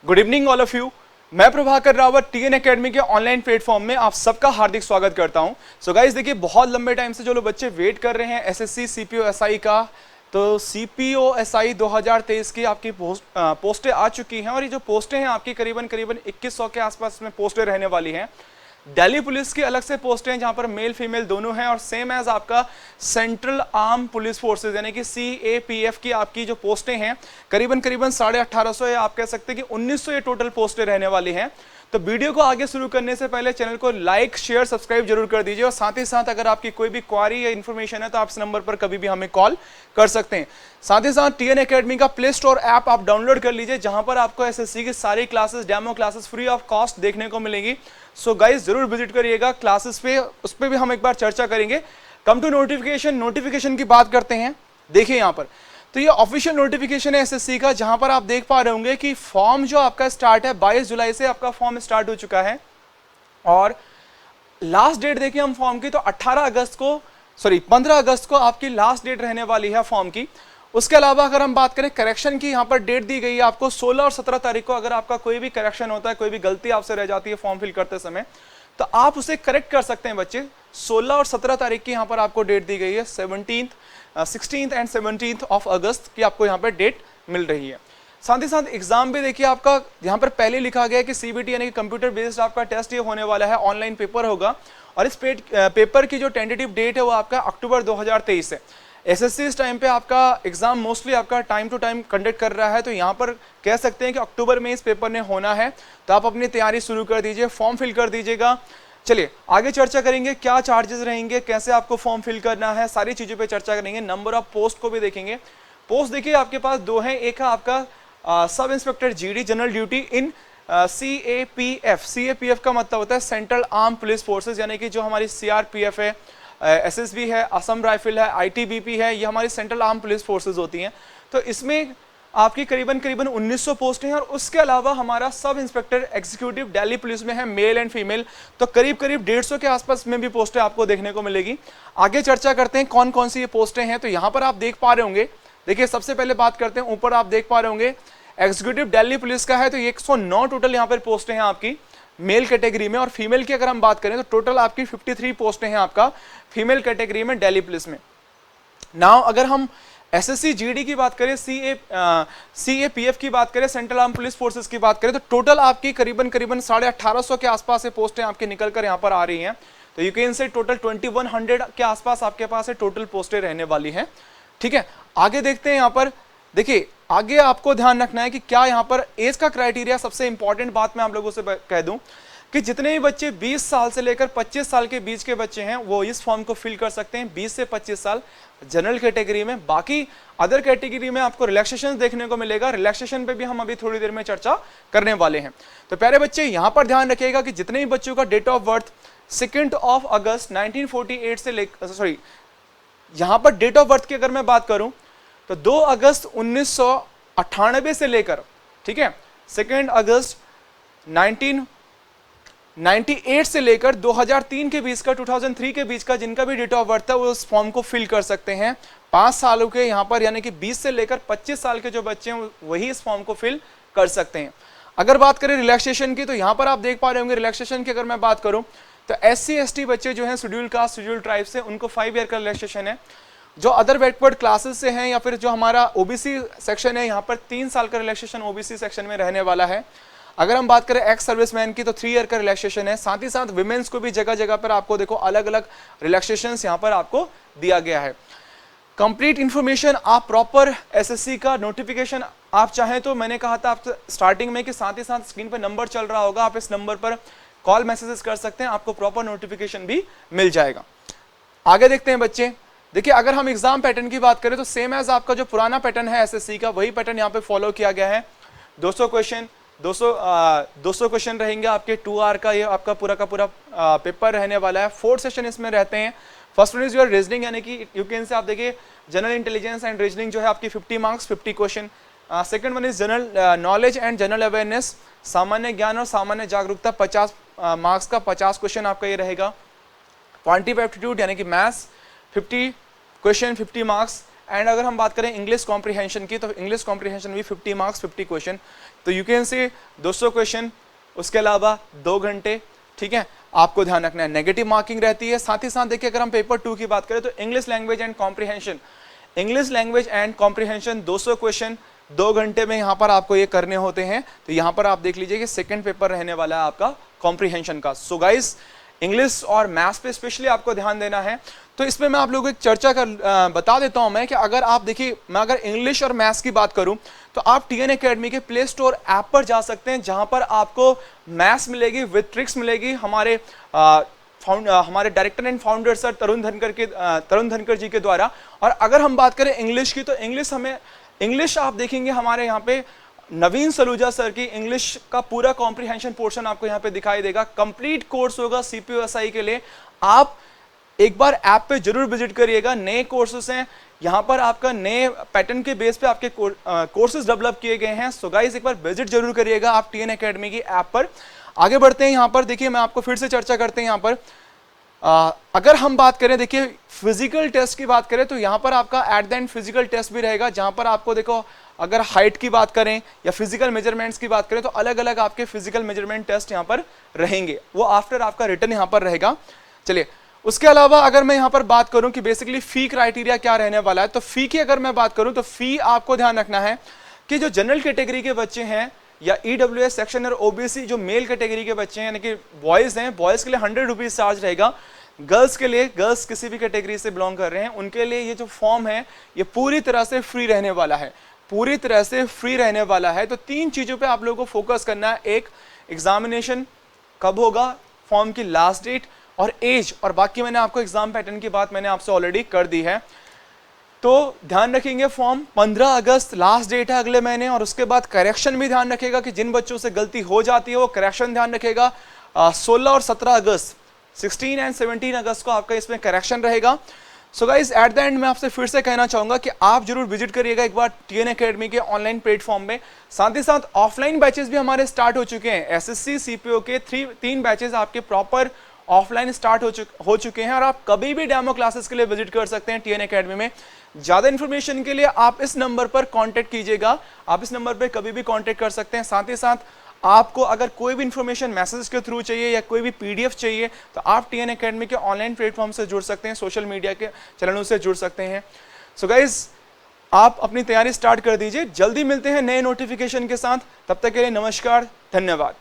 Good evening all of you. मैं Prabhakar Rawat TN academy के online platform में आप सबका हार्दिक स्वागत करता हूं। सो गाइस देखिए, बहुत लंबे टाइम से जो लोग बच्चे वेट कर रहे हैं एसएससी सीपीओ एसआई का, तो सीपीओ एसआई 2023 की आपकी पोस्टें आ चुकी हैं और ये जो पोस्टें हैं आपकी करीबन 2100 के आसपास में पोस्टें रहने वाली हैं। दिल्ली पुलिस की अलग से पोस्टें हैं जहां पर मेल फीमेल दोनों हैं और सेम एज आपका सेंट्रल आर्म पुलिस फोर्सेज यानी कि सीएपीएफ की आपकी जो पोस्टें हैं करीबन 1850 या आप कह सकते हैं कि 1900 ये टोटल पोस्टें रहने वाली हैं। तो वीडियो को आगे शुरू करने से पहले चैनल को लाइक शेयर सब्सक्राइब जरूर कर दीजिए और साथ ही साथ अगर आपकी कोई भी क्वारी या इन्फॉर्मेशन है तो आप इस नंबर पर कभी भी हमें कॉल कर सकते हैं। साथ ही साथ टीएन एकेडमी का प्ले स्टोर ऐप आप डाउनलोड कर लीजिए जहां पर आपको एसएससी की सारी classes demo classes free of cost देखने को मिलेंगी। सो गाइस जरूर विजिट करिएगा क्लासेस पे, उस पर भी हम एक बार चर्चा करेंगे। कम टू नोटिफिकेशन की बात करते हैं। देखिए यहाँ पर तो ये ऑफिशियल नोटिफिकेशन है एसएससी का जहां पर आप देख पा रहे होंगे कि फॉर्म जो आपका स्टार्ट है 22 जुलाई से आपका फॉर्म स्टार्ट हो चुका है और लास्ट डेट देखिए हम फॉर्म की तो 15 अगस्त को आपकी लास्ट डेट रहने वाली है फॉर्म की। उसके अलावा अगर हम बात करें करेक्शन की, यहाँ पर डेट दी गई है आपको 16 और 17 तारीख को। अगर आपका कोई भी करेक्शन होता है, कोई भी गलती आपसे रह जाती है फॉर्म फिल करते समय, तो आप उसे करेक्ट कर सकते हैं बच्चे। 16 और 17 तारीख की यहाँ पर आपको डेट दी गई है। 16th एंड 17th ऑफ अगस्त की आपको यहाँ पर डेट मिल रही है। साथ ही साथ एग्जाम भी देखिए आपका यहाँ पर पहले लिखा गया है कि सीबीटी यानी कि कंप्यूटर बेस्ड आपका टेस्ट ये होने वाला है, ऑनलाइन पेपर होगा और इस पेपर की जो टेंटेटिव डेट है वो आपका अक्टूबर 2023 है। एसएससी इस टाइम पे आपका एग्जाम मोस्टली आपका टाइम टू टाइम कंडक्ट कर रहा है, तो यहाँ पर कह सकते हैं कि अक्टूबर में इस पेपर ने होना है। तो आप अपनी तैयारी शुरू कर दीजिए, फॉर्म फिल कर दीजिएगा। चलिए आगे चर्चा करेंगे क्या चार्जेस रहेंगे, कैसे आपको फॉर्म फिल करना है, सारी चीज़ों पे चर्चा करेंगे। नंबर ऑफ पोस्ट को भी देखेंगे। पोस्ट देखिए आपके पास दो हैं, एक है आपका sub inspector GD general duty इन सीएपीएफ। सीएपीएफ का मतलब होता है सेंट्रल आर्म पुलिस फोर्सेज, यानी कि जो हमारी सीआरपीएफ है, एसएसबी है, असम राइफल है, आईटीबीपी है, ये हमारी सेंट्रल आर्म पुलिस फोर्सेज होती हैं। तो इसमें आपकी करीबन 1900 पोस्टें हैं और उसके अलावा हमारा sub inspector executive Delhi police में है, मेल एंड फीमेल, तो करीब 150 के आसपास में भी पोस्टें आपको देखने को मिलेगी। आगे चर्चा करते हैं कौन कौन सी ये पोस्टें हैं। तो यहाँ पर आप देख पा रहे होंगे, देखिए सबसे पहले बात करते हैं, ऊपर आप देख पा रहे होंगे एग्जीक्यूटिव दिल्ली पुलिस का है, तो 109 टोटल यहाँ पर पोस्टें हैं आपकी मेल कैटेगरी में। और फीमेल की अगर हम बात करें तो टोटल आपकी 53 पोस्टें हैं आपका फीमेल कैटेगरी में दिल्ली पुलिस में। नाउ अगर हम एसएससी जीडी की बात करें, सीएपीएफ की बात करें, सेंट्रल आर्म पुलिस फोर्सेस की बात करें, तो टोटल आपकी करीबन 1850 के आसपास से पोस्टें आपकी निकल कर यहाँ पर आ रही हैं। तो यू कैन से टोटल 2100 के आसपास आपके पास है टोटल पोस्टें रहने वाली हैं। ठीक है, आगे देखते हैं। यहाँ पर देखिए आगे आपको ध्यान रखना है कि क्या यहाँ पर एज का क्राइटेरिया, सबसे इंपॉर्टेंट बात मैं आप लोगों से कह दूं कि जितने भी बच्चे 20 साल से लेकर 25 साल के बीच के बच्चे हैं वो इस फॉर्म को फिल कर सकते हैं। 20 से 25 साल जनरल कैटेगरी में। बाकी अदर कैटेगरी में आपको रिलैक्सेशन देखने को मिलेगा। रिलैक्सेशन पे भी हम अभी थोड़ी देर में चर्चा करने वाले हैं। तो प्यारे बच्चे यहाँ पर ध्यान रखिएगा कि जितने भी बच्चों का डेट ऑफ बर्थ 2 अगस्त 1948 से लेकर, यहाँ पर डेट ऑफ बर्थ की अगर मैं बात करूं तो 2 अगस्त 1998 से लेकर, ठीक है, 2 अगस्त 1998 से लेकर 2003 के बीच का, 2003 के बीच का जिनका भी डेट ऑफ बर्थ है वो उस फॉर्म को फिल कर सकते हैं। 5 सालों के यहाँ पर यानी कि 20 से लेकर 25 साल के जो बच्चे हैं वही इस फॉर्म को फिल कर सकते हैं। अगर बात करें रिलैक्सेशन की, तो यहाँ पर आप देख पा रहे होंगे रिलैक्सेशन की अगर मैं बात करूँ तो SC ST बच्चे जो हैं शेड्यूल कास्ट शेड्यूल ट्राइब से, उनको 5 ईयर का रिलैक्सेशन है। जो अदर बैकवर्ड क्लासेस से हैं या फिर जो हमारा ओबीसी सेक्शन है, यहाँ पर 3 साल का रिलैक्सेशन ओबीसी सेक्शन में रहने वाला है। अगर हम बात करें एक्स सर्विसमैन की तो 3 ईयर का रिलैक्सेशन है। साथ ही साथ विमेंस को भी जगह जगह पर आपको देखो अलग अलग रिलैक्सेशंस यहाँ पर आपको दिया गया है। कंप्लीट इंफॉर्मेशन आप प्रॉपर एसएससी का नोटिफिकेशन आप चाहें तो, मैंने कहा था आप स्टार्टिंग में कि साथ ही साथ स्क्रीन पर नंबर चल रहा होगा, आप इस नंबर पर कॉल मैसेजेस कर सकते हैं, आपको प्रॉपर नोटिफिकेशन भी मिल जाएगा। आगे देखते हैं बच्चे। देखिए अगर हम एग्जाम पैटर्न की बात करें तो सेम एज आपका जो पुराना पैटर्न है एसएससी का, वही पैटर्न यहाँ पे फॉलो किया गया है। 200 क्वेश्चन रहेंगे आपके 2 आवर का, ये आपका पूरा का पूरा पेपर रहने वाला है। 4 सेशन इसमें रहते हैं। First one is your reasoning, यानी कि यू कैन से आप देखिए जनरल इंटेलिजेंस एंड रीजनिंग जो है आपकी 50 marks 50 question. Second one is general knowledge and general awareness, सामान्य ज्ञान और सामान्य जागरूकता, 50 मार्क्स का 50 क्वेश्चन आपका ये रहेगा। क्वांटिटेटिव एप्टीट्यूड यानी कि मैथ्स 50 क्वेश्चन 50 मार्क्स। एंड अगर हम बात करें इंग्लिश कॉम्प्रिहेंशन की, तो इंग्लिश कॉम्प्रिहेंशन भी 50 मार्क्स 50 क्वेश्चन, तो यू कैन से 200 क्वेश्चन, उसके अलावा 2 घंटे, ठीक है, आपको ध्यान रखना है। नेगेटिव मार्किंग रहती है। साथ ही साथ देखिए अगर हम पेपर 2 की बात करें तो English language and comprehension, English language and comprehension 200 question 2 घंटे में यहाँ पर आपको ये करने होते हैं। तो यहाँ पर आप देख लीजिए कि सेकंड पेपर रहने वाला है आपका कॉम्प्रिहेंशन का। सो गाइस इंग्लिश और मैथ्स पे स्पेशली आपको ध्यान देना है। तो इसमें मैं आप लोगों को एक चर्चा बता देता हूं मैं कि अगर आप देखिए, मैं अगर इंग्लिश और मैथ्स की बात करूं तो आप टीएन एकेडमी के प्ले स्टोर ऐप पर जा सकते हैं, जहां पर आपको मैथ्स मिलेगी विद ट्रिक्स मिलेगी हमारे हमारे डायरेक्टर एंड फाउंडर सर तरुण धनकर जी के द्वारा। और अगर हम बात करें इंग्लिश की, तो इंग्लिश आप देखेंगे हमारे यहाँ पे नवीन सलूजा सर की इंग्लिश का पूरा कॉम्प्रिहेंशन पोर्शन आपको यहाँ पे दिखाई देगा। कंप्लीट कोर्स होगा सीपीओएसआई के लिए। आप एक बार ऐप पे जरूर विजिट करिएगा। नए कोर्सेस हैं यहाँ पर, आपका नए पैटर्न के बेस पे आपके कोर्सेज डेवलप किए गए हैं। सो गाइस एक बार विजिट जरूर करिएगा आप टीएन एकेडमी की ऐप पर। आगे बढ़ते हैं। यहाँ पर देखिए मैं आपको फिर से चर्चा करते हैं। यहाँ पर अगर हम बात करें, देखिए फिजिकल टेस्ट की बात करें तो यहाँ पर आपका at the end physical test भी रहेगा, जहाँ पर आपको देखो अगर हाइट की बात करें या फिजिकल मेजरमेंट्स की बात करें तो अलग अलग आपके फिजिकल मेजरमेंट टेस्ट यहाँ पर रहेंगे, वो आफ्टर आपका रिटर्न यहाँ पर रहेगा। चलिए उसके अलावा अगर मैं यहाँ पर बात करूँ कि बेसिकली फी क्राइटेरिया क्या रहने वाला है, तो फी की अगर मैं बात करूँ तो फी आपको ध्यान रखना है कि जो जनरल कैटेगरी के बच्चे हैं या ईडब्ल्यूएस सेक्शन और ओबीसी जो मेल कैटेगरी के बच्चे हैं यानी कि बॉयज हैं, बॉयज के लिए 100 रुपीज चार्ज रहेगा। गर्ल्स के लिए, गर्ल्स किसी भी कैटेगरी से बिलोंग कर रहे हैं उनके लिए ये जो फॉर्म है ये पूरी तरह से फ्री रहने वाला है, पूरी तरह से फ्री रहने वाला है। तो 3 चीजों पे आप लोगों को फोकस करना है। एक, एग्जामिनेशन कब होगा, फॉर्म की लास्ट डेट और एज, और बाकी मैंने आपको एग्जाम पैटर्न की बात मैंने आपसे ऑलरेडी कर दी है। तो ध्यान रखेंगे फॉर्म 15 अगस्त लास्ट डेट है अगले महीने। और उसके बाद करेक्शन भी ध्यान रखेगा कि जिन बच्चों से गलती हो जाती है वो करेक्शन ध्यान रखेगा। 16 और 17 अगस्त 16 एंड 17 अगस्त को आपका इसमें करेक्शन रहेगा। So guys eight the and मैं आपसे फिर से कहना चाहूंगा कि आप जरूर विजिट करिएगा एक बार टीएन एकेडमी के ऑनलाइन प्लेटफॉर्म में। साथ ही साथ ऑफलाइन बैचेस भी हमारे स्टार्ट हो चुके हैं। एसएससी सीपीओ के 3 बैचेस आपके प्रॉपर ऑफलाइन स्टार्ट हो चुके हैं और आप कभी भी डेमो क्लासेस के लिए विजिट कर सकते हैं टीएन एकेडमी में। ज्यादा इन्फॉर्मेशन के लिए आप इस नंबर पर कांटेक्ट कीजिएगा, आप इस नंबर पर कभी भी कांटेक्ट कर सकते हैं। साथ ही साथ आपको अगर कोई भी इंफॉर्मेशन मैसेज के थ्रू चाहिए या कोई भी पीडीएफ चाहिए तो आप टीएन एकेडमी के ऑनलाइन प्लेटफॉर्म से जुड़ सकते हैं, सोशल मीडिया के चैनलों से जुड़ सकते हैं। सो गाइज आप अपनी तैयारी स्टार्ट कर दीजिए। जल्दी मिलते हैं नए नोटिफिकेशन के साथ, तब तक के लिए नमस्कार, धन्यवाद।